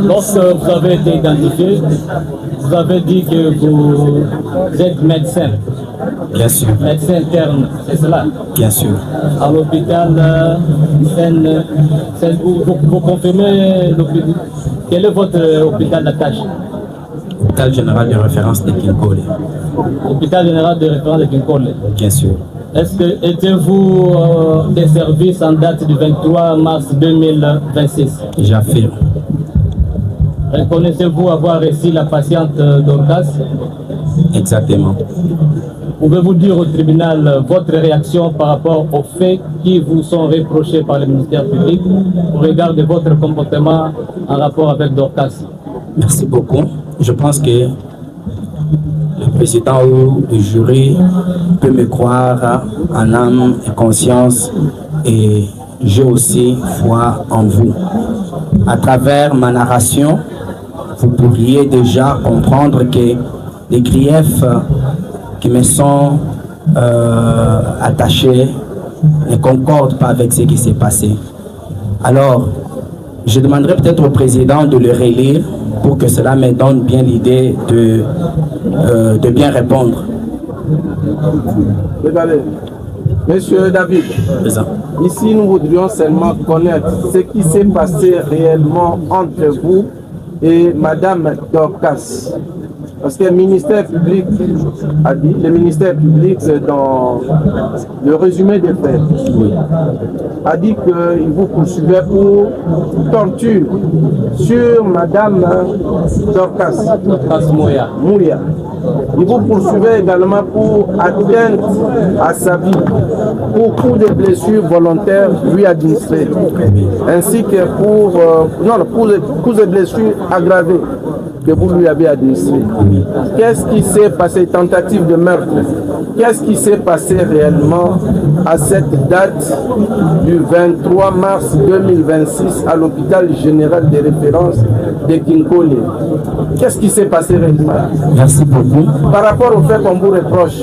Lorsque vous avez été identifié, vous avez dit que vous êtes médecin. Bien sûr. Médecin interne, c'est cela? Bien sûr. À l'hôpital vous confirmez l'hôpital. Quel est votre hôpital d'attache? Hôpital général de référence de Kinkole. Hôpital général de référence de Kinkole. Bien sûr. Est-ce que étiez-vous des services en date du 23 mars 2026? J'affirme. Reconnaissez-vous avoir reçu la patiente Dorcas? Exactement. Pouvez-vous dire au tribunal votre réaction par rapport aux faits qui vous sont reprochés par le ministère public au regard de votre comportement en rapport avec Dorcas? Merci beaucoup. Je pense que le président ou le jury peut me croire en âme et conscience, et j'ai aussi foi en vous. À travers ma narration, vous pourriez déjà comprendre que les griefs qui me sont attachés ne concordent pas avec ce qui s'est passé. Alors, je demanderai peut-être au président de le relire pour que cela me donne bien l'idée de bien répondre. Monsieur David, ici nous voudrions seulement connaître ce qui s'est passé réellement entre vous et Madame Dorcas. Parce que le ministère public a dit, le ministère public dans le résumé des faits, a dit qu'il vous poursuivait pour torture sur Madame Dorcas Mouya. Il vous poursuivait également pour atteinte à sa vie, pour coup de blessures volontaires lui administrées, ainsi que pour coups de blessures aggravées que vous lui avez administré. Qu'est-ce qui s'est passé, tentative de meurtre? Qu'est-ce qui s'est passé réellement à cette date du 23 mars 2026 à l'hôpital général de référence de Kinkole? Qu'est-ce qui s'est passé réellement? Merci beaucoup. Par rapport au fait qu'on vous reproche,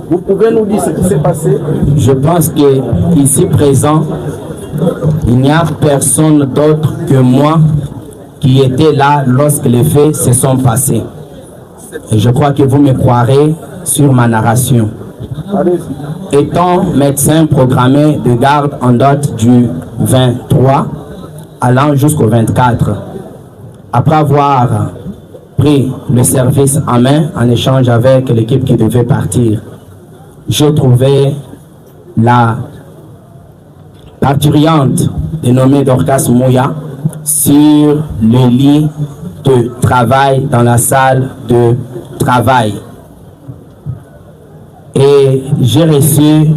vous pouvez nous dire ce qui s'est passé? Je pense que ici présent, il n'y a personne d'autre que moi qui était là lorsque les faits se sont passés. Et je crois que vous me croirez sur ma narration. Étant médecin programmé de garde en date du 23 allant jusqu'au 24, après avoir pris le service en main en échange avec l'équipe qui devait partir, j'ai trouvé la parturiente dénommée Dorcas Mouya sur le lit de travail dans la salle de travail. Et j'ai reçu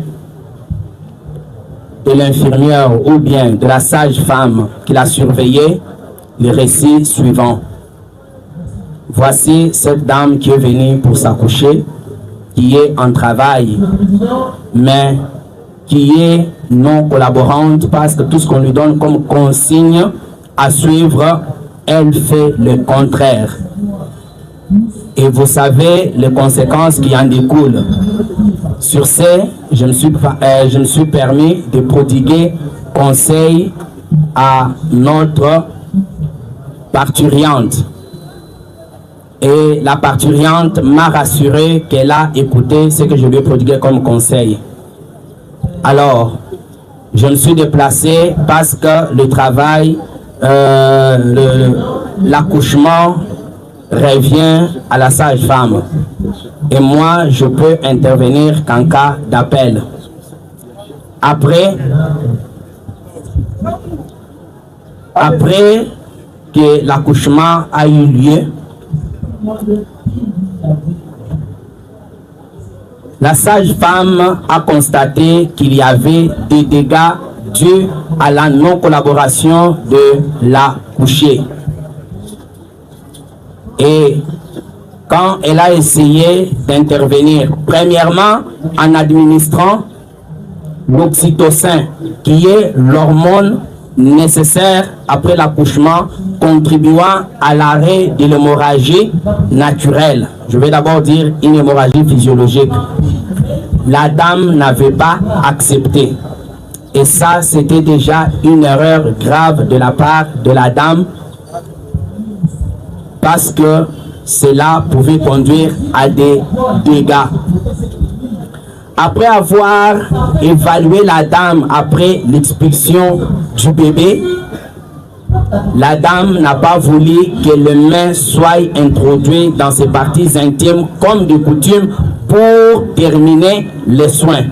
de l'infirmière ou bien de la sage-femme qui l'a surveillée le récit suivant. Voici cette dame qui est venue pour s'accoucher, qui est en travail, mais qui est non collaborante parce que tout ce qu'on lui donne comme consigne à suivre, elle fait le contraire. Et vous savez les conséquences qui en découlent. Sur ce, je me suis permis de prodiguer conseil à notre parturiente. Et la parturiente m'a rassuré qu'elle a écouté ce que je lui ai prodigué comme conseil. Alors, je me suis déplacé parce que le travail, l'accouchement revient à la sage-femme. Et moi, je peux intervenir qu'en cas d'appel. Après que l'accouchement a eu lieu, la sage-femme a constaté qu'il y avait des dégâts dus à la non-collaboration de la couchée. Et quand elle a essayé d'intervenir, premièrement en administrant l'oxytocin, qui est l'hormone nécessaire après l'accouchement, contribuant à l'arrêt de l'hémorragie naturelle. Je vais d'abord dire une hémorragie physiologique. La dame n'avait pas accepté. Et ça, c'était déjà une erreur grave de la part de la dame parce que cela pouvait conduire à des dégâts. Après avoir évalué la dame après l'expulsion du bébé, la dame n'a pas voulu que les mains soient introduites dans ses parties intimes comme de coutume pour terminer les soins.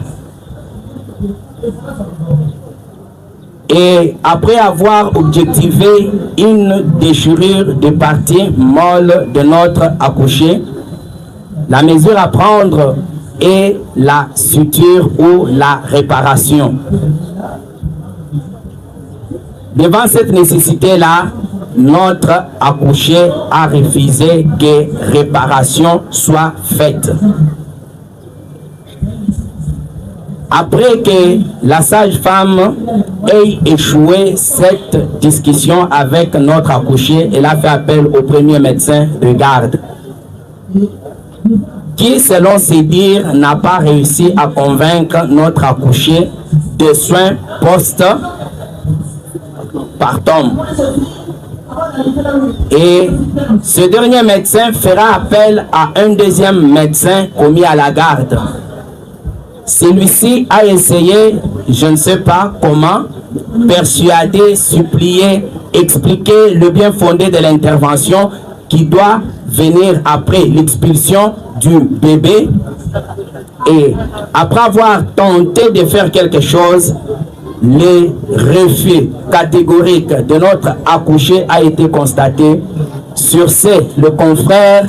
Et après avoir objectivé une déchirure de partie molle de notre accouché, la mesure à prendre est la suture ou la réparation. Devant cette nécessité-là, notre accouché a refusé que réparation soit faite. Après que la sage-femme ait échoué cette discussion avec notre accouché, elle a fait appel au premier médecin de garde, qui, selon ses dires, n'a pas réussi à convaincre notre accouché de soins post-partum. Et ce dernier médecin fera appel à un deuxième médecin commis à la garde. Celui-ci a essayé, je ne sais pas comment, persuader, supplier, expliquer le bien fondé de l'intervention qui doit venir après l'expulsion du bébé. Et après avoir tenté de faire quelque chose, le refus catégorique de notre accouché a été constaté. Sur ce, le confrère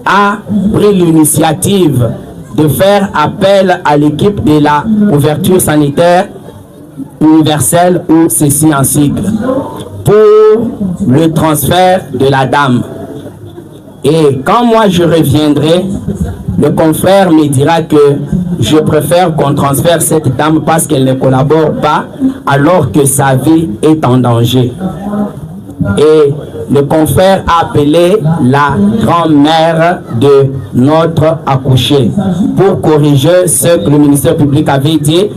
a pris l'initiative de faire appel à l'équipe de la couverture sanitaire universelle, ou ceci en sigle, pour le transfert de la dame. Et quand moi je reviendrai, le confrère me dira que je préfère qu'on transfère cette dame parce qu'elle ne collabore pas alors que sa vie est en danger. Et le confrère a appelé la grand-mère de notre accouché pour corriger ce que le ministère public avait dit.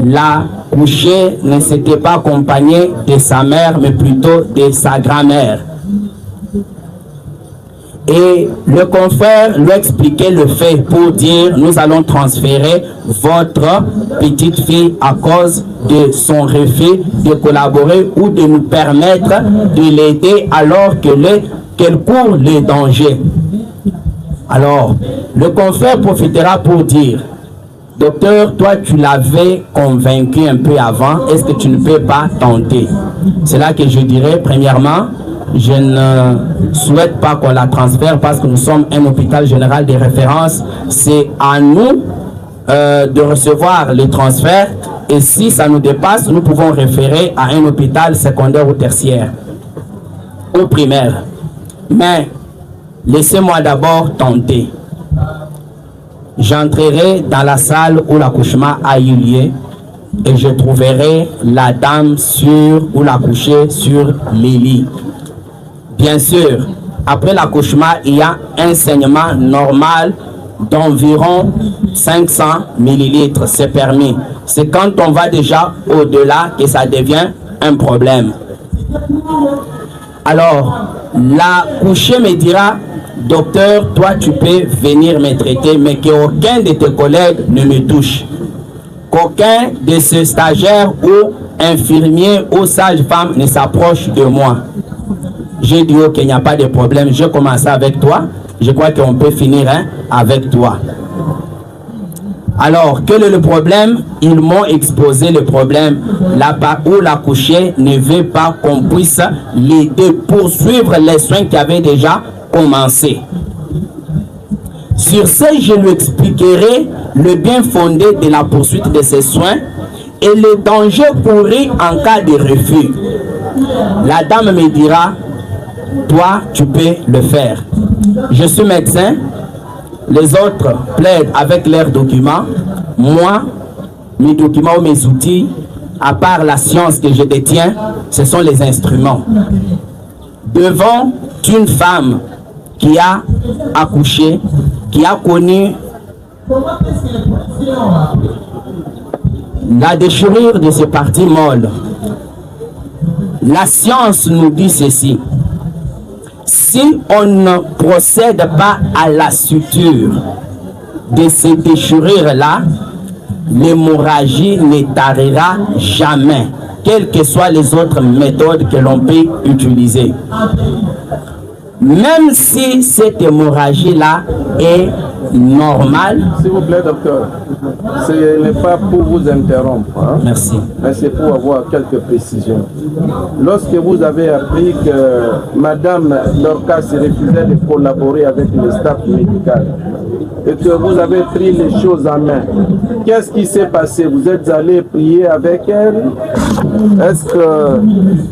L'accouché ne s'était pas accompagné de sa mère, mais plutôt de sa grand-mère. Et le confrère lui expliquait le fait pour dire: nous allons transférer votre petite fille à cause de son refus de collaborer ou de nous permettre de l'aider alors qu'elle court le danger. Alors, le confrère profitera pour dire: docteur, toi tu l'avais convaincu un peu avant, est-ce que tu ne peux pas tenter? C'est là que je dirais, premièrement, je ne souhaite pas qu'on la transfère parce que nous sommes un hôpital général de référence. C'est à nous de recevoir les transferts, et si ça nous dépasse, nous pouvons référer à un hôpital secondaire ou tertiaire ou primaire. Mais laissez-moi d'abord tenter. J'entrerai dans la salle où l'accouchement a eu lieu et je trouverai la dame ou l'accouché sur les lits. Bien sûr, après l'accouchement, il y a un saignement normal d'environ 500 millilitres, c'est permis. C'est quand on va déjà au-delà que ça devient un problème. Alors, l'accouché me dira: docteur, toi tu peux venir me traiter, mais qu'aucun de tes collègues ne me touche. Qu'aucun de ces stagiaires ou infirmiers ou sages-femmes ne s'approche de moi. J'ai dit: ok, il n'y a pas de problème, je commence avec toi. Je crois qu'on peut finir avec toi. Alors, quel est le problème? Ils m'ont exposé le problème là-bas où l'accouché ne veut pas qu'on puisse l'aider, poursuivre les soins qui avaient déjà commencé. Sur ce, je lui expliquerai le bien fondé de la poursuite de ces soins et le danger couru en cas de refus. La dame me dira: toi, tu peux le faire. Je suis médecin, les autres plaident avec leurs documents. Moi, mes documents ou mes outils, à part la science que je détiens, ce sont les instruments. Devant une femme qui a accouché, qui a connu la déchirure de ses parties molles, la science nous dit ceci: Si on ne procède pas à la suture de ces déchirures-là, l'hémorragie ne tarira jamais, quelles que soient les autres méthodes que l'on peut utiliser. Même si cette hémorragie-là est normale. S'il vous plaît, docteur, ce n'est pas pour vous interrompre. Hein? Merci. Mais c'est pour avoir quelques précisions. Lorsque vous avez appris que Madame Dorcas refusait de collaborer avec le staff médical et que vous avez pris les choses en main, qu'est-ce qui s'est passé? Vous êtes allé prier avec elle? Est-ce que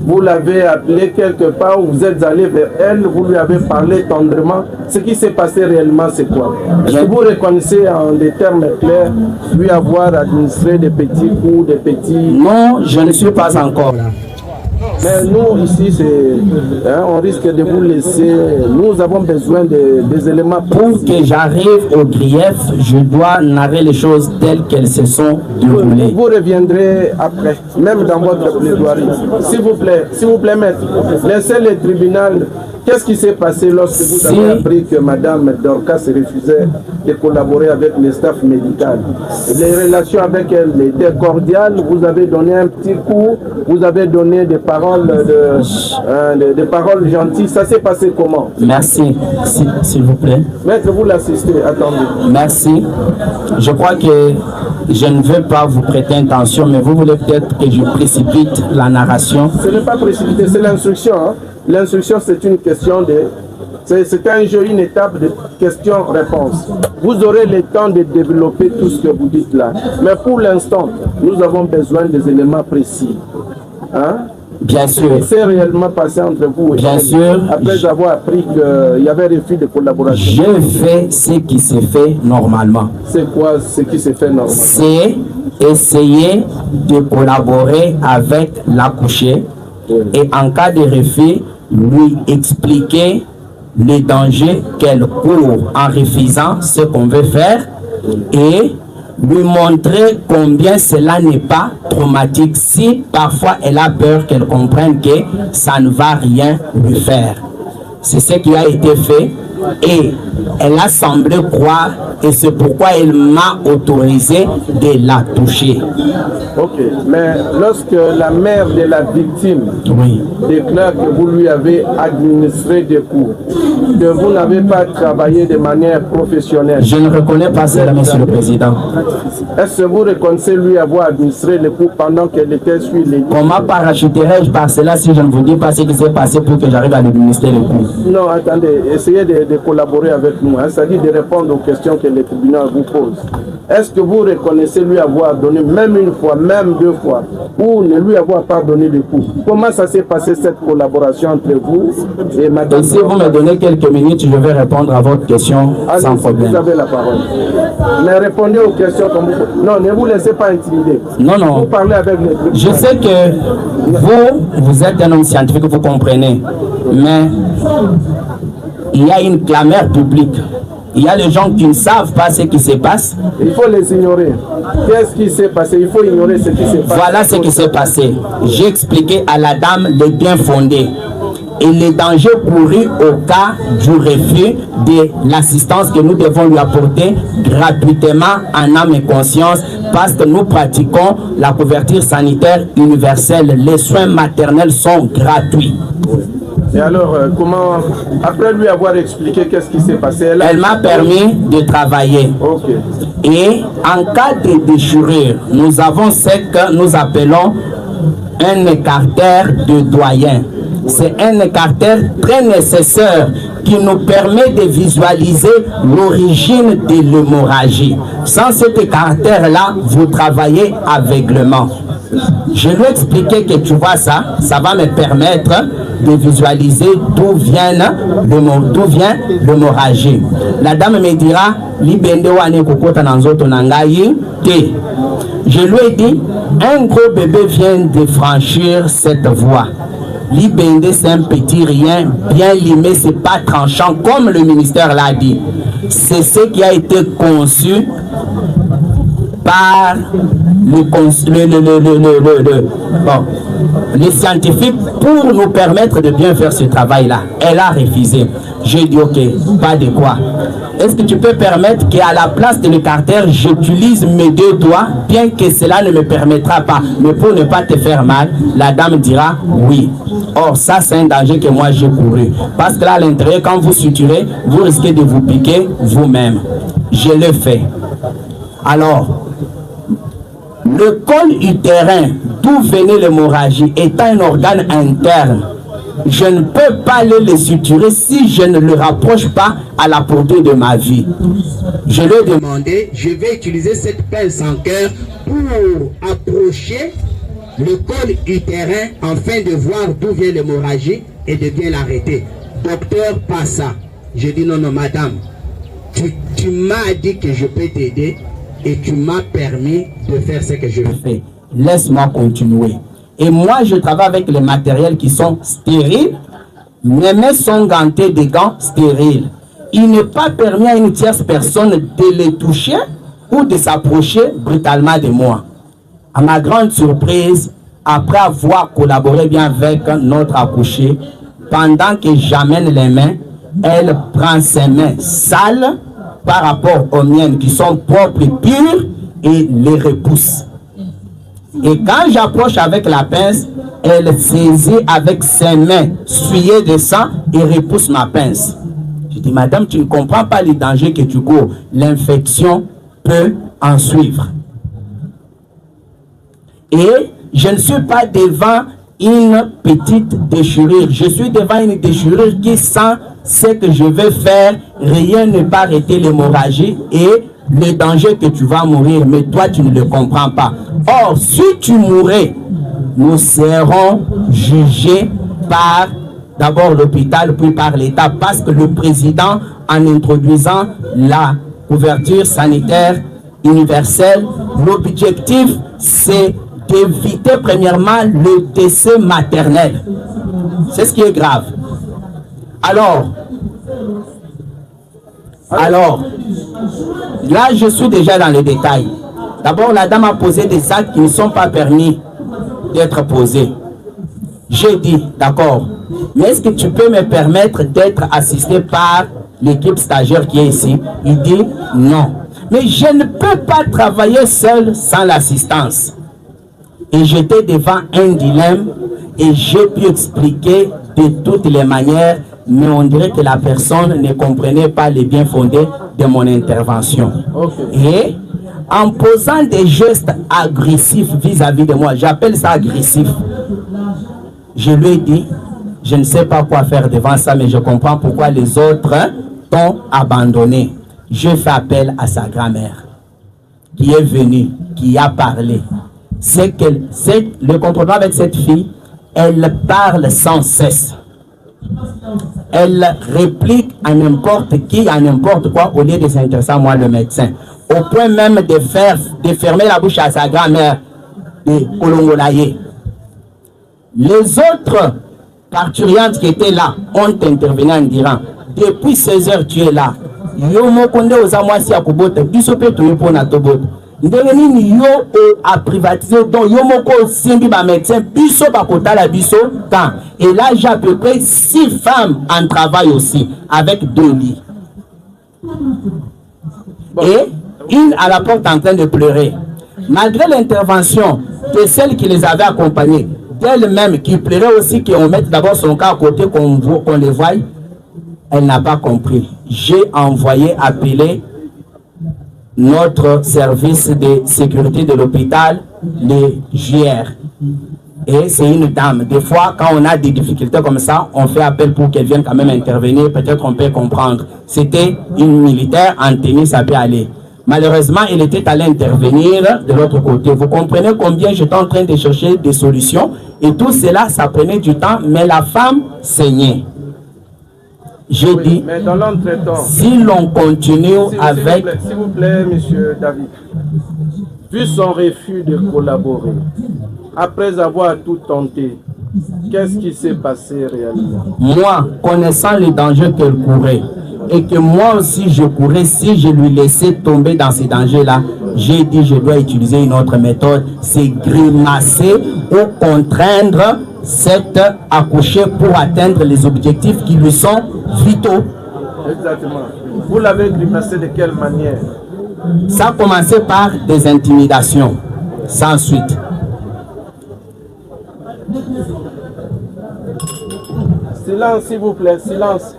vous l'avez appelée quelque part ou vous êtes allé vers elle? Vous lui avez parlé tendrement? Ce qui s'est passé réellement, c'est quoi? Est-ce que vous reconnaissez en des termes clairs lui avoir administré des petits coups, des petits... Non, je ne suis pas encore là. Mais nous, ici, on risque de vous laisser... Nous avons besoin des éléments... Pour que j'arrive au grief, je dois narrer les choses telles qu'elles se sont déroulées. Vous reviendrez après, même dans votre plaidoirie. S'il vous plaît, maître, laissez le tribunal... Qu'est-ce qui s'est passé lorsque vous avez appris que Mme Dorcas refusait de collaborer avec le staff médical? Les relations avec elle étaient cordiales, vous avez donné un petit coup, vous avez donné des paroles, des paroles gentilles. Ça s'est passé comment? Merci, s'il vous plaît. Maître, vous l'assistez, attendez. Merci. Je crois que je ne veux pas vous prêter intention, mais vous voulez peut-être que je précipite la narration. Ce n'est pas précipité, c'est l'instruction. Hein? L'instruction, c'est une question de... C'est un jeu, une étape de questions-réponses. Vous aurez le temps de développer tout ce que vous dites là. Mais pour l'instant, nous avons besoin des éléments précis. Hein? Bien sûr. Ce qui s'est réellement passé entre vous et bien sûr. Après avoir appris qu'il y avait refus de collaboration. Je fais ce qui se fait normalement. C'est quoi ce qui se fait normalement? C'est essayer de collaborer avec l'accouché et en cas de refus, lui expliquer les dangers qu'elle court en refusant ce qu'on veut faire et lui montrer combien cela n'est pas traumatique si parfois elle a peur qu'elle comprenne que ça ne va rien lui faire. C'est ce qui a été fait et elle a semblé croire et c'est pourquoi elle m'a autorisé de la toucher. Ok, mais lorsque la mère de la victime déclare que vous lui avez administré des coups, que vous n'avez pas travaillé de manière professionnelle... Je ne reconnais pas cela, Monsieur le Président. Est-ce que vous reconnaissez lui avoir administré les coups pendant qu'elle était sur les... Comment parachuterais-je par cela si je ne vous dis pas ce qui s'est passé pour que j'arrive à administrer les coups? Non, attendez, essayez de collaborer avec nous, hein, c'est-à-dire de répondre aux questions que le tribunal vous pose. Est-ce que vous reconnaissez lui avoir donné, même une fois, même deux fois, ou ne lui avoir pas donné de coups? Comment ça s'est passé cette collaboration entre vous et Madame? Et si vous me donnez quelques minutes, je vais répondre à votre question sans problème. Vous avez la parole. Mais répondez aux questions comme vous. Non, ne vous laissez pas intimider. Non, non. Vous parlez avec les tribunaux. Je sais que vous êtes un homme scientifique, vous comprenez. Mais il y a une clameur publique. Il y a des gens qui ne savent pas ce qui se passe. Il faut les ignorer. Qu'est-ce qui s'est passé? Il faut ignorer ce qui s'est passé. Voilà ce qui s'est passé. J'ai expliqué à la dame les bien fondés et les dangers courus au cas du refus de l'assistance que nous devons lui apporter gratuitement en âme et conscience parce que nous pratiquons la couverture sanitaire universelle. Les soins maternels sont gratuits. Et alors, comment, après lui avoir expliqué qu'est-ce qui s'est passé, elle m'a permis de travailler. Okay. Et en cas de déchirure, nous avons ce que nous appelons un écarteur de doyen. C'est un écarteur très nécessaire qui nous permet de visualiser l'origine de l'hémorragie. Sans cet écarteur-là, vous travaillez aveuglement. Je lui ai expliqué que tu vois ça, ça va me permettre de visualiser d'où vient l'hémorragie. La dame me dira, je lui ai dit, un gros bébé vient de franchir cette voie. L'Ibende, c'est un petit rien, bien limé, c'est pas tranchant, comme le ministère l'a dit. C'est ce qui a été conçu par les scientifiques pour nous permettre de bien faire ce travail-là. Elle a refusé. J'ai dit ok, pas de quoi. Est-ce que tu peux permettre qu'à la place de l'écarteur, j'utilise mes deux doigts, bien que cela ne me permettra pas, mais pour ne pas te faire mal, la dame dira oui. Or, ça, c'est un danger que moi j'ai couru. Parce que là, à l'intérieur, quand vous suturez, vous risquez de vous piquer vous-même. Je le fais. Alors, le col utérin, d'où venait l'hémorragie, étant un organe interne, je ne peux pas aller le suturer si je ne le rapproche pas à la portée de ma vie. Je lui ai demandé, je vais utiliser cette pince en cœur pour approcher le col utérin afin de voir d'où vient l'hémorragie et de bien l'arrêter. Docteur, pas ça. Je dis non, madame, tu m'as dit que je peux t'aider et tu m'as permis de faire ce que je fais. Laisse-moi continuer. Et moi, je travaille avec les matériels qui sont stériles. Mes mains sont gantées de gants stériles. Il n'est pas permis à une tierce personne de les toucher ou de s'approcher brutalement de moi. À ma grande surprise, après avoir collaboré bien avec notre accouchée, pendant que j'amène les mains, elle prend ses mains sales par rapport aux miennes qui sont propres et pures et les repousse. Et quand j'approche avec la pince, elle saisit avec ses mains souillées de sang et repousse ma pince. Je dis, madame, tu ne comprends pas les dangers que tu cours. L'infection peut en suivre. Et je ne suis pas devant une petite déchirure. Je suis devant une déchirure qui, sans ce que je vais faire, rien ne peut arrêter l'hémorragie et le danger que tu vas mourir, mais toi tu ne le comprends pas. Or, si tu mourrais, nous serons jugés par d'abord l'hôpital, puis par l'État, parce que le président, en introduisant la couverture sanitaire universelle, l'objectif c'est d'éviter premièrement le décès maternel. C'est ce qui est grave. Alors, là, je suis déjà dans les détails. D'abord, la dame a posé des actes qui ne sont pas permis d'être posés. J'ai dit, d'accord, mais est-ce que tu peux me permettre d'être assisté par l'équipe stagiaire qui est ici? Il dit, non. Mais je ne peux pas travailler seul sans l'assistance. Et j'étais devant un dilemme et j'ai pu expliquer de toutes les manières, mais on dirait que la personne ne comprenait pas les bien fondés de mon intervention. Et en posant des gestes agressifs vis-à-vis de moi, j'appelle ça agressif, je lui ai dit, je ne sais pas quoi faire devant ça, mais je comprends pourquoi les autres t'ont abandonné. Je fais appel à sa grand-mère, qui est venue, qui a parlé. C'est que le comportement avec cette fille, elle parle sans cesse. Elle réplique à n'importe qui, à n'importe quoi, au lieu de s'intéresser à moi, le médecin. Au point même de fermer la bouche à sa grand-mère, de Kolongolaye. Les autres parturiantes qui étaient là ont intervenu en disant, depuis 16 heures tu es là. Yo mokonde ozamwasi akobota biso pe toyo pona tobota. Ndenge nini yo a privatisé donc yo moko simbi ba médecin biso bakotala biso quand. Et là j'ai à peu près 6 femmes en travail aussi avec 2 lits. Et une à la porte en train de pleurer. Malgré l'intervention de celle qui les avait accompagnées, d'elle-même qui pleurait aussi, qu'on mette d'abord son cas à côté, qu'on les voie, elle n'a pas compris. J'ai envoyé appeler notre service de sécurité de l'hôpital, les JR. Et c'est une dame. Des fois, quand on a des difficultés comme ça, on fait appel pour qu'elle vienne quand même intervenir. Peut-être on peut comprendre. C'était une militaire en tenue, ça peut aller. Malheureusement, il était allé intervenir de l'autre côté. Vous comprenez combien j'étais en train de chercher des solutions. Et tout cela, ça prenait du temps, mais la femme saignait. J'ai dit, si l'on continue avec... S'il vous plaît, monsieur David, vu son refus de collaborer, après avoir tout tenté, qu'est-ce qui s'est passé réellement? Moi, connaissant les dangers qu'elle courait, et que moi aussi je courais, si je lui laissais tomber dans ces dangers-là, j'ai dit je dois utiliser une autre méthode, c'est grimacer ou contraindre cet accouché pour atteindre les objectifs qui lui sont vitaux. Exactement. Vous l'avez grimacé de quelle manière? Ça a commencé par des intimidations, sans suite. Silence, s'il vous plaît, silence.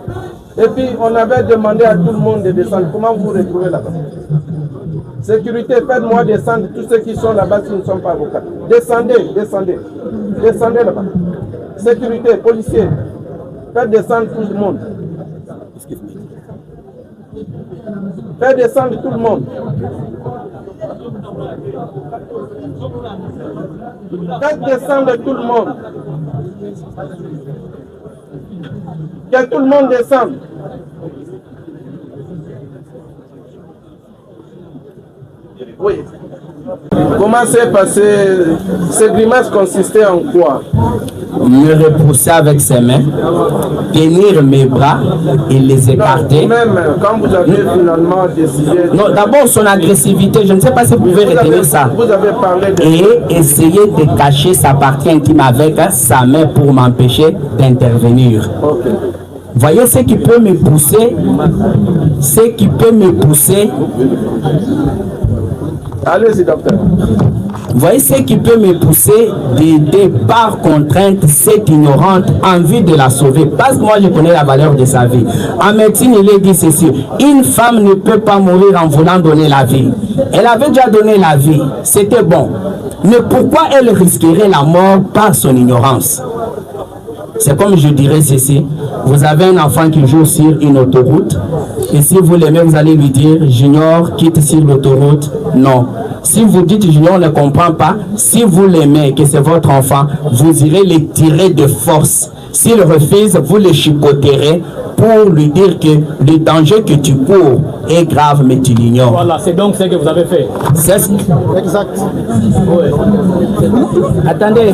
Et puis, on avait demandé à tout le monde de descendre. Comment vous vous retrouvez là-bas? Sécurité, faites-moi descendre tous ceux qui sont là-bas qui ne sont pas avocats. Descendez, descendez. Descendez là-bas. Sécurité, policiers, faites descendre tout le monde. Faites descendre tout le monde. Faites descendre tout le monde. Que tout le monde descende. Oui. Comment s'est passé? Ces grimaces consistaient en quoi? Me repousser avec ses mains, tenir mes bras et les écarter. Même quand vous avez finalement décidé... Non, d'abord son agressivité, je ne sais pas si vous pouvez retenir ça. Vous avez parlé de... Et essayer de cacher sa partie intime avec sa main pour m'empêcher d'intervenir. Okay. Voyez ce qui peut me pousser, Allez-y, docteur. Voyez ce qui peut me pousser d'aider par contrainte cette ignorante en vue de la sauver. Parce que moi je connais la valeur de sa vie. En médecine, il est dit ceci: une femme ne peut pas mourir en voulant donner la vie. Elle avait déjà donné la vie, c'était bon. Mais pourquoi elle risquerait la mort par son ignorance? C'est comme je dirais ceci: vous avez un enfant qui joue sur une autoroute, et si vous l'aimez, vous allez lui dire: Junior, quitte sur l'autoroute. Non. Si vous dites Junior ne comprend pas, si vous l'aimez, que c'est votre enfant, vous irez le tirer de force. S'il refuse, vous le chipoterez pour lui dire que le danger que tu cours est grave, mais tu l'ignores. Voilà, c'est donc ce que vous avez fait. C'est ce... Exact. Oui. Attendez.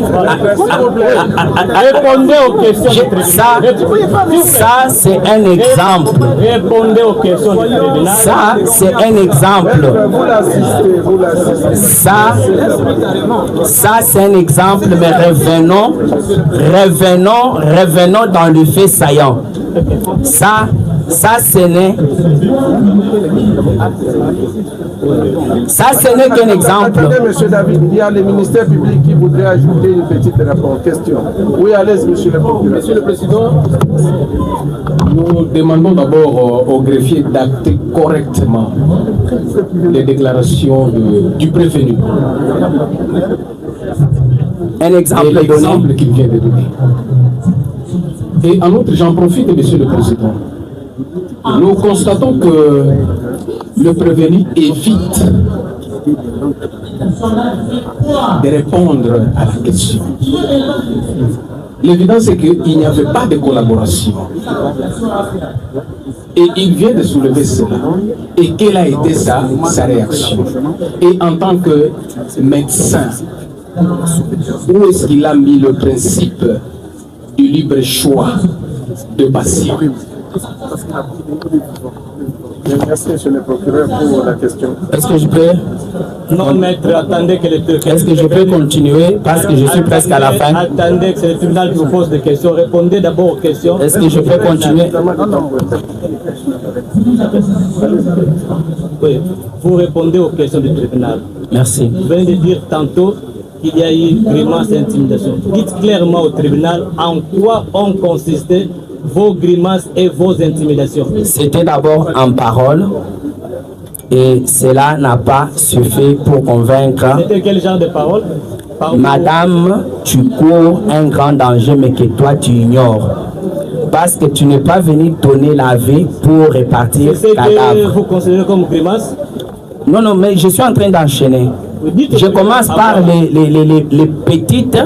Répondez aux questions du tribunal. Ça c'est un exemple. Répondez aux questions du tribunal. Ça, c'est un exemple. Vous l'assistez, vous l'assistez. Ça c'est un exemple, mais revenons dans le fait saillant. Ça ce n'est qu'un exemple. Attendez, monsieur David, il y a le ministère public qui voudrait ajouter une petite question. Oui, allez-y, monsieur le procureur. Monsieur le Président, nous demandons d'abord au greffier d'acter correctement les déclarations du prévenu. Un exemple qu'il vient de donner. Et en outre, j'en profite, monsieur le Président. Nous constatons que le prévenu évite de répondre à la question. L'évidence est qu'il n'y avait pas de collaboration. Et il vient de soulever cela. Et quelle a été sa réaction? Et en tant que médecin, où est-ce qu'il a mis le principe du libre choix de patient? Merci, monsieur le procureur, pour la question. Est-ce que je peux... Non, maître, attendez que le... Est-ce que je peux continuer parce que je suis presque à la fin? Attendez que c'est le tribunal qui vous pose des questions. Répondez d'abord aux questions. Est-ce que je peux continuer? Oui, vous répondez aux questions du tribunal. Merci. Vous venez de dire tantôt qu'il y a eu grimace et intimidation. Dites clairement au tribunal en quoi ont consisté vos grimaces et vos intimidations. C'était d'abord en parole et cela n'a pas suffi pour convaincre. C'était quel genre de parole? Madame, tu cours un grand danger mais que toi tu ignores. Parce que tu n'es pas venu donner la vie pour répartir cadavre. C'est que vous considérez comme grimace? Non, non, mais je suis en train d'enchaîner. Je commence par les petites.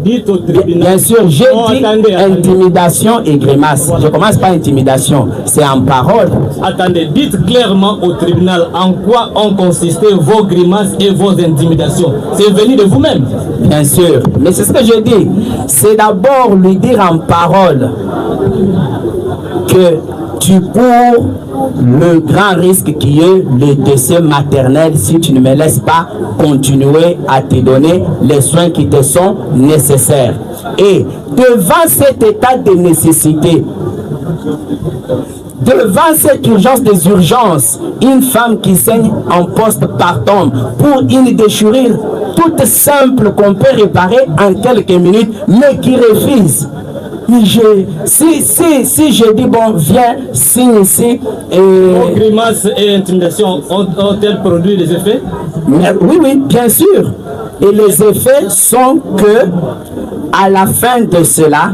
Dites au tribunal. Bien sûr, j'ai dit intimidation et grimace. Je commence par intimidation. C'est en parole. Attendez, dites clairement au tribunal en quoi ont consisté vos grimaces et vos intimidations. C'est venu de vous-même. Bien sûr. Mais c'est ce que je dis. C'est d'abord lui dire en parole que tu cours le grand risque qui est le décès maternel si tu ne me laisses pas continuer à te donner les soins qui te sont nécessaires. Et devant cet état de nécessité, devant cette urgence des urgences, une femme qui saigne en postpartum pour une déchirure toute simple qu'on peut réparer en quelques minutes, mais qui refuse. Mais si je dis bon, viens, signe ici. Vos grimaces et intimidations ont-elles produit des effets? Oui, bien sûr. Et les effets sont que, à la fin de cela,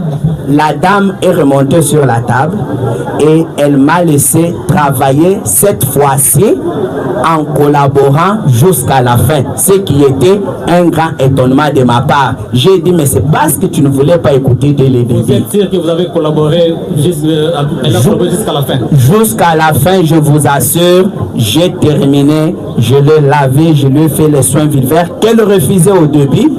la dame est remontée sur la table et elle m'a laissé travailler cette fois-ci en collaborant jusqu'à la fin. Ce qui était un grand étonnement de ma part. J'ai dit, mais c'est parce que tu ne voulais pas écouter dès le début. Vous êtes sûr que vous avez collaboré jusqu'à la fin? Jusqu'à la fin, je vous assure, j'ai terminé, je l'ai lavé, je lui ai fait les soins vulvaires qu'elle refusait au début.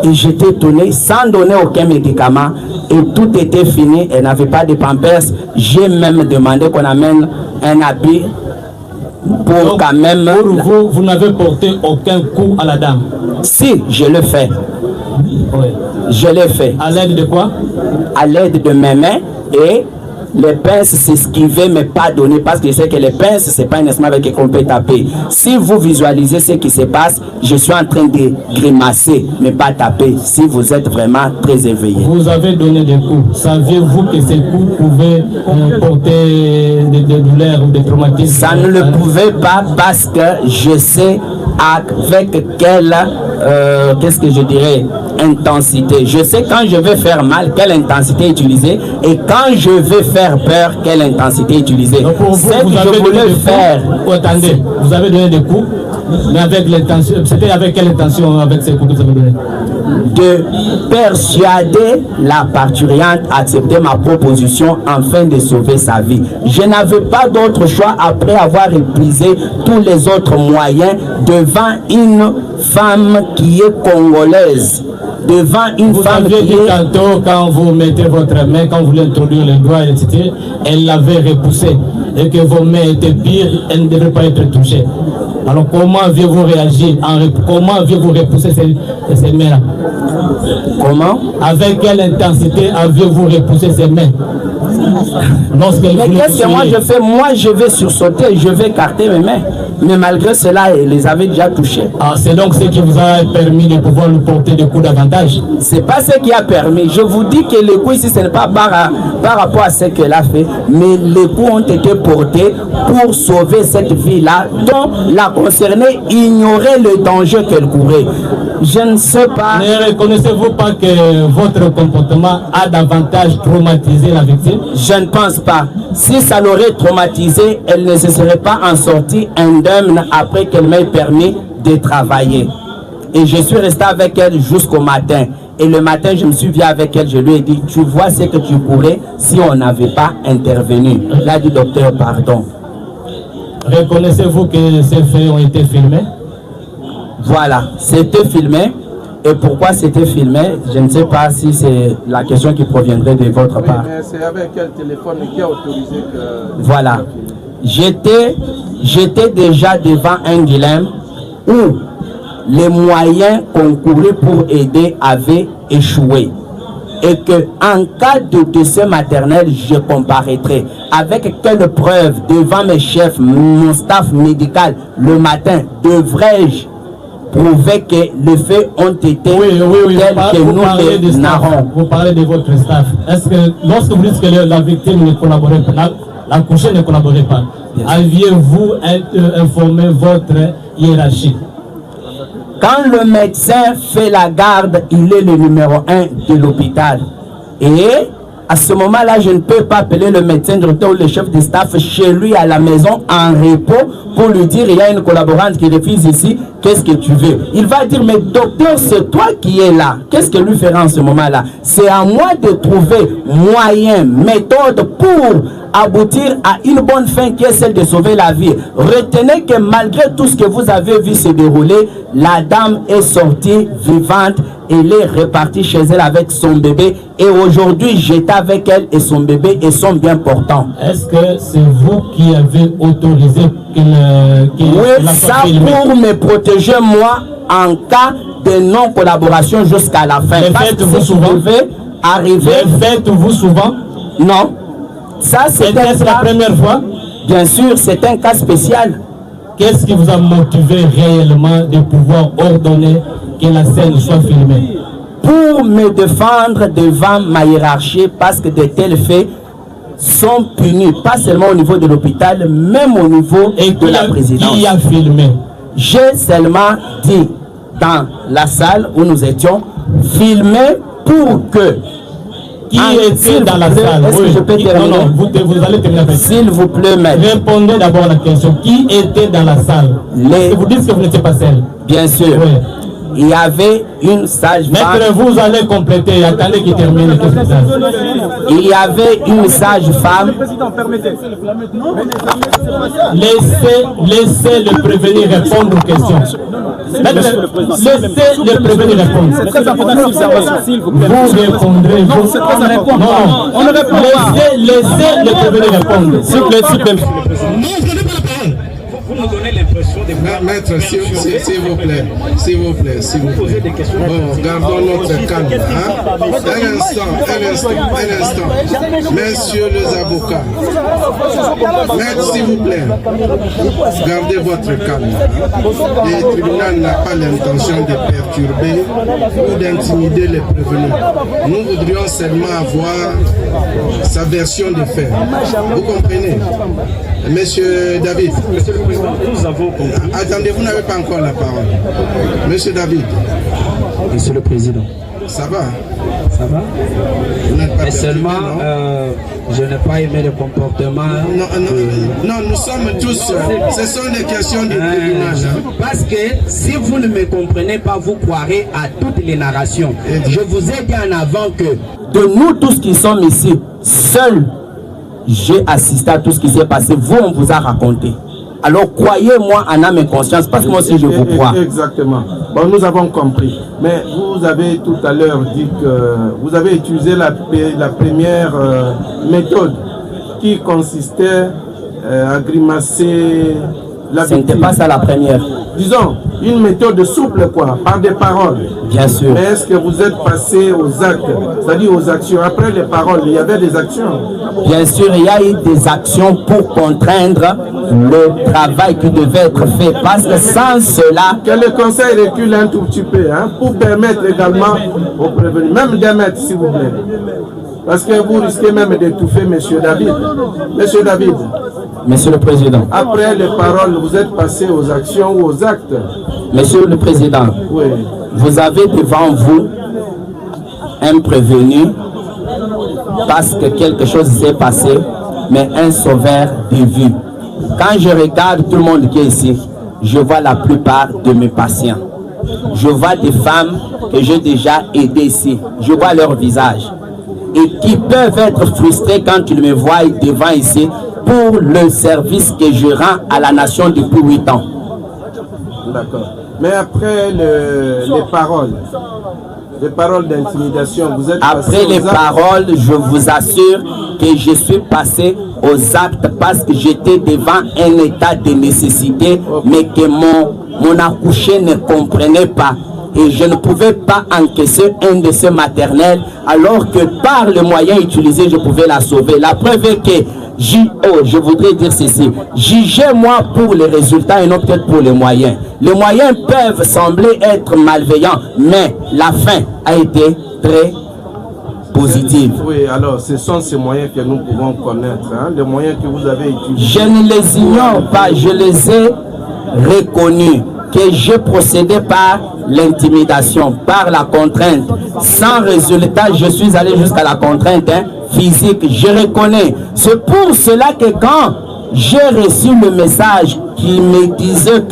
Et j'étais étonné, sans donner aucun médicament, et tout était fini, elle n'avait pas de pampers. J'ai même demandé qu'on amène un habit pour donc, quand même... Pour vous n'avez porté aucun coup à la dame? Si, je le fais. Oui. Je l'ai fait. À l'aide de quoi? À l'aide de mes mains et les pinces s'esquiver mais pas donner parce que je sais que les pinces c'est pas un instrument avec lequel on peut taper. Si vous visualisez ce qui se passe, je suis en train de grimacer mais pas taper si vous êtes vraiment très éveillé. Vous avez donné des coups. Saviez-vous que ces coups pouvaient porter des douleurs ou des traumatismes? Ça ne le pouvait pas parce que je sais avec quelle qu'est-ce que je dirais, intensité. Je sais quand je vais faire mal, quelle intensité utiliser, et quand je vais faire peur, quelle intensité utiliser. C'est que je voulais faire. Attendez, vous avez donné des coups, mais avec l'intention, c'était avec quelle intention avec ces coups que vous avez donné? De persuader la parturiente à accepter ma proposition afin de sauver sa vie. Je n'avais pas d'autre choix après avoir épuisé tous les autres moyens devant une femme qui est congolaise. Devant une femme qui dit tantôt, quand vous mettez votre main, quand vous voulez introduire les doigts, etc., elle l'avait repoussé. Et que vos mains étaient pires, elles ne devraient pas être touchées. Alors comment aviez-vous réagi? Comment aviez-vous repoussé ces mains-là? Comment? Avec quelle intensité aviez-vous repoussé ces mains? Mais qu'est-ce que moi je fais? Moi je vais sursauter, je vais écarter mes mains. Mais malgré cela, elle les avait déjà touchés. Ah, c'est donc ce qui vous a permis de pouvoir lui porter des coups davantage? C'est pas ce qui a permis. Je vous dis que les coups ici, ce n'est pas par rapport à ce qu'elle a fait, mais les coups ont été portés pour sauver cette vie-là, dont la concernée ignorait le danger qu'elle courait. Je ne sais pas. Ne reconnaissez-vous pas que votre comportement a davantage traumatisé la victime? Je ne pense pas. Si ça l'aurait traumatisé, elle ne se serait pas en sortie indemne après qu'elle m'ait permis de travailler. Et je suis resté avec elle jusqu'au matin. Et le matin, je me suis vu avec elle, je lui ai dit, tu vois ce que tu courais si on n'avait pas intervenu. Elle a dit, docteur, pardon. Reconnaissez-vous que ces faits ont été filmés? Voilà, c'était filmé. Et pourquoi c'était filmé? Je ne sais pas si c'est la question qui proviendrait de votre part. Mais c'est avec quel téléphone qui a autorisé que... Voilà. J'étais déjà devant un dilemme où les moyens concourus pour aider avaient échoué. Et que en cas de décès maternel, je comparaîtrai. Avec quelle preuve devant mes chefs, mon staff médical, le matin, devrais-je prouver que les faits ont été tels que nous les narrons? Vous parlez de votre staff. Est-ce que lorsque vous dites que la victime ne collaborait pas, l'accouchée ne collaborait pas, aviez-vous informé votre hiérarchie? Quand le médecin fait la garde, il est le numéro 1 de l'hôpital. Et à ce moment-là, je ne peux pas appeler le médecin directeur ou le chef de staff chez lui à la maison en repos pour lui dire il y a une collaborante qui refuse ici, qu'est-ce que tu veux? Il va dire mais docteur, c'est toi qui es là. Qu'est-ce que lui fera en ce moment-là? C'est à moi de trouver moyen, méthode pour aboutir à une bonne fin qui est celle de sauver la vie. Retenez que malgré tout ce que vous avez vu se dérouler, la dame est sortie vivante elle est repartie chez elle avec son bébé et aujourd'hui j'étais avec elle et son bébé et sont bien portants. Est-ce que c'est vous qui avez autorisé oui, ça pour me protéger moi en cas de non-collaboration jusqu'à la fin. Les faites-vous souvent? Arriver. Les faites-vous souvent? Non. Ça c'est la première fois? Bien sûr, c'est un cas spécial. Qu'est-ce qui vous a motivé réellement de pouvoir ordonner que la scène soit filmée? Pour me défendre devant ma hiérarchie, parce que de tels faits sont punis, pas seulement au niveau de l'hôpital, même au niveau de la présidence. Qui a filmé? J'ai seulement dit dans la salle où nous étions, filmer pour que... Qui était dans la salle? Est-ce que je peux terminer? Non, vous allez terminer. S'il vous plaît, maître. Répondez d'abord à la question. Qui était dans la salle? Vous dites que vous n'étiez pas seul. Bien sûr. Oui. Il y avait une sage-femme. Maître, vous allez compléter. Attendez qu'il termine. Il y avait une sage-femme. Laissez le prévenir répondre aux questions. Laissez le prévenir répondre. Vous répondrez. Non. Laissez le prévenir répondre. S'il vous plaît. Vous nous donnez l'impression de... Maître, s'il vous plaît. Bon, gardons notre calme. Hein? Un instant. Messieurs les avocats. Maître, s'il vous plaît. Gardez votre calme. Le tribunal n'a pas l'intention de perturber ou d'intimider les prévenus. Nous voudrions seulement avoir sa version des faits. Vous comprenez? Monsieur David. Monsieur le Président, nous avons compris. Attendez, vous n'avez pas encore la parole. Monsieur David. Monsieur le Président. Ça va? Ça va? Vous n'êtes pas mais seulement, je n'ai pas aimé le comportement. Non, nous sommes tous. Ce sont des questions de tribunal. Parce que si vous ne me comprenez pas, vous croirez à toutes les narrations. Je vous ai dit en avant que de nous tous qui sommes ici, seuls, j'ai assisté à tout ce qui s'est passé. Vous, on vous a raconté. Alors croyez-moi en âme et conscience, parce que moi aussi je vous crois. Exactement. Bon, nous avons compris. Mais vous avez tout à l'heure dit que vous avez utilisé la première méthode qui consistait à grimacer la victime. Ce n'était pas ça la première. Disons, une méthode souple, quoi, par des paroles. Bien sûr. Mais est-ce que vous êtes passé aux actes, c'est-à-dire aux actions? Après les paroles, il y avait des actions. Bien sûr, il y a eu des actions pour contraindre le travail qui devait être fait. Parce que sans cela... Que le conseil recule un tout petit peu, hein, pour permettre également aux prévenus, même d'émettre, s'il vous plaît. Parce que vous risquez même d'étouffer Monsieur David. Monsieur David. Monsieur le Président. Après les paroles, vous êtes passé aux actions ou aux actes? Monsieur le Président. Oui. Vous avez devant vous un prévenu parce que quelque chose s'est passé, mais un sauveur de vue. Quand je regarde tout le monde qui est ici, je vois la plupart de mes patients. Je vois des femmes que j'ai déjà aidées ici. Je vois leur visage. Et qui peuvent être frustrés quand ils me voient devant ici pour le service que je rends à la nation depuis 8 ans. D'accord. Mais après les paroles d'intimidation, vous êtes après les paroles, je vous assure que je suis passé aux actes parce que j'étais devant un état de nécessité, mais que mon accouché ne comprenait pas. Et je ne pouvais pas encaisser un de ces maternels, alors que par les moyens utilisés, je pouvais la sauver. La preuve est que je voudrais dire ceci. Jugez-moi pour les résultats et non peut-être pour les moyens. Les moyens peuvent sembler être malveillants, mais la fin a été très positive. Oui, alors ce sont ces moyens que nous pouvons connaître, hein, les moyens que vous avez utilisés. Je ne les ignore pas, je les ai reconnus. Que j'ai procédé par l'intimidation, par la contrainte. Sans résultat, je suis allé jusqu'à la contrainte physique. Je reconnais. C'est pour cela que quand j'ai reçu le message qui me disait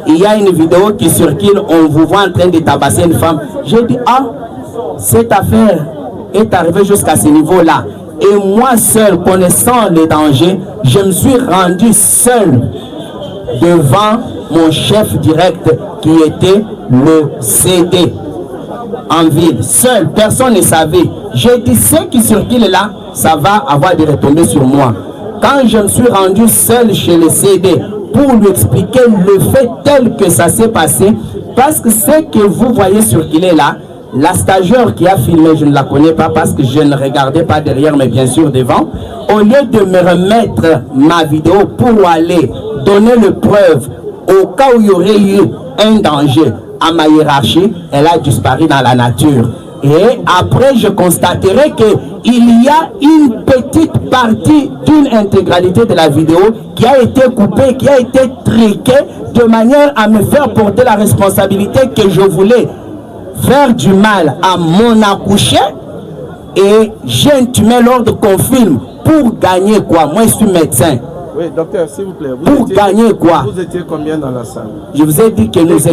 qu'il y a une vidéo qui circule, on vous voit en train de tabasser une femme, j'ai dit, ah, cette affaire est arrivée jusqu'à ce niveau-là. Et moi seul, connaissant les dangers, je me suis rendu seul devant mon chef direct qui était le CD. en ville, seul, personne ne savait. J'ai dit, ce qui circule là, ça va avoir des retombées sur moi. Quand je me suis rendu seul chez le CD pour lui expliquer le fait tel que ça s'est passé, parce que ce que vous voyez circuler là, la stagiaire qui a filmé, je ne la connais pas parce que je ne regardais pas derrière, mais bien sûr devant. Au lieu de me remettre ma vidéo pour aller donner le preuve au cas où il y aurait eu un danger à ma hiérarchie, elle a disparu dans la nature. Et après, je constaterai qu'il y a une petite partie d'une intégralité de la vidéo qui a été coupée, qui a été triquée de manière à me faire porter la responsabilité que je voulais faire du mal à mon accouché et j'ai intimé l'ordre qu'on filme pour gagner quoi? Moi, je suis médecin. Oui, docteur, s'il vous plaît. Pour gagner quoi? Vous étiez combien dans la salle? Je vous ai dit que nous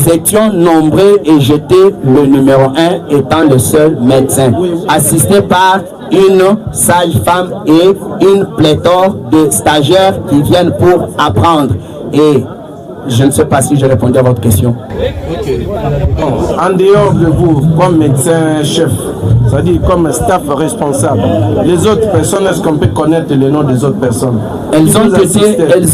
étions nombreux et j'étais le numéro 1 étant le seul médecin, assisté par une sage-femme et une pléthore de stagiaires qui viennent pour apprendre. Et je ne sais pas si j'ai répondu à votre question. Okay. Bon, en dehors de vous, comme médecin-chef, c'est-à-dire comme staff responsable, les autres personnes, est-ce qu'on peut connaître les noms des autres personnes? Elles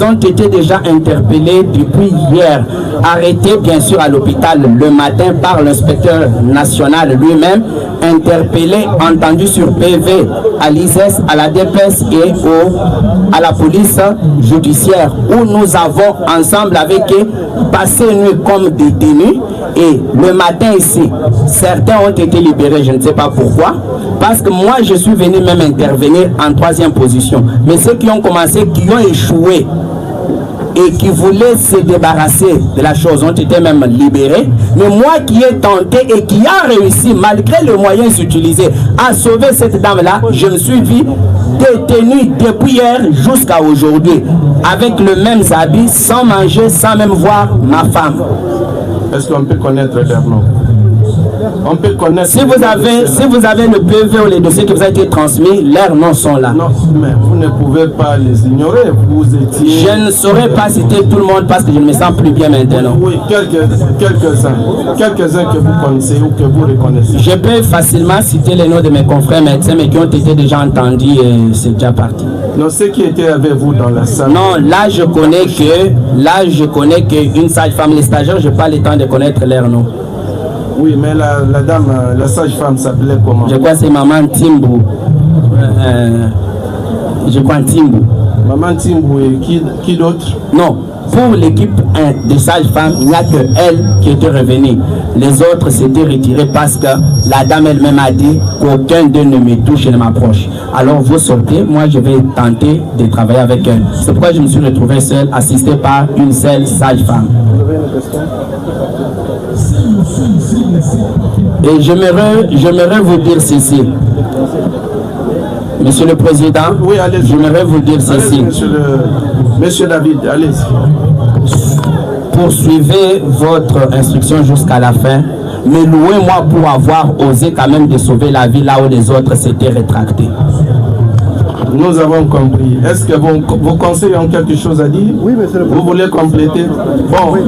ont été déjà interpellées depuis hier, arrêtées bien sûr à l'hôpital le matin par l'inspecteur national lui-même, interpellées, entendues sur PV, à l'ISES, à la DPS et à la police judiciaire, où nous avons ensemble avec eux passé une nuit comme détenus. Et le matin ici, certains ont été libérés, je ne sais pas pourquoi, parce que moi je suis venu même intervenir en 3e position. Mais ceux qui ont commencé, qui ont échoué et qui voulaient se débarrasser de la chose ont été même libérés. Mais moi qui ai tenté et qui a réussi, malgré les moyens utilisés, à sauver cette dame-là, je me suis vu détenu depuis hier jusqu'à aujourd'hui, avec le même habit, sans manger, sans même voir ma femme. Est-ce qu'on peut connaître leur nom? On peut connaître. Si vous avez le PV ou les dossiers qui vous ont été transmis, leurs noms sont là. Non, mais vous ne pouvez pas les ignorer. Vous étiez. Je ne saurais pas citer tout le monde parce que je ne me sens plus bien maintenant. Oui, quelques-uns que vous connaissez ou que vous reconnaissez. Je peux facilement citer les noms de mes confrères médecins, mais qui ont été déjà entendus et c'est déjà parti. Non, ceux qui étaient avec vous dans la salle. Non, là je connais qu'une sage-femme, les stagiaires, je n'ai pas le temps de connaître leurs noms. Oui, mais la dame, la sage-femme s'appelait comment? Je crois que c'est Maman Timbou. Je crois Timbou. Maman Timbou et qui d'autre? Non, pour l'équipe de sages-femmes, il n'y a que elle qui était revenue. Les autres s'étaient retirés parce que la dame elle-même a dit qu'aucun d'eux ne me touche et ne m'approche. Alors vous sortez, moi je vais tenter de travailler avec elle. C'est pourquoi je me suis retrouvé seul, assisté par une seule sage-femme. Vous avez une question? Et j'aimerais vous dire ceci. Monsieur le Président, oui, j'aimerais vous dire ceci. Monsieur David, allez-y. Poursuivez votre instruction jusqu'à la fin, mais louez-moi pour avoir osé quand même de sauver la vie là où les autres s'étaient rétractés. Nous avons compris. Est-ce que vos conseils ont quelque chose à dire? Oui, monsieur le Président. Vous voulez compléter? Bon. Oui.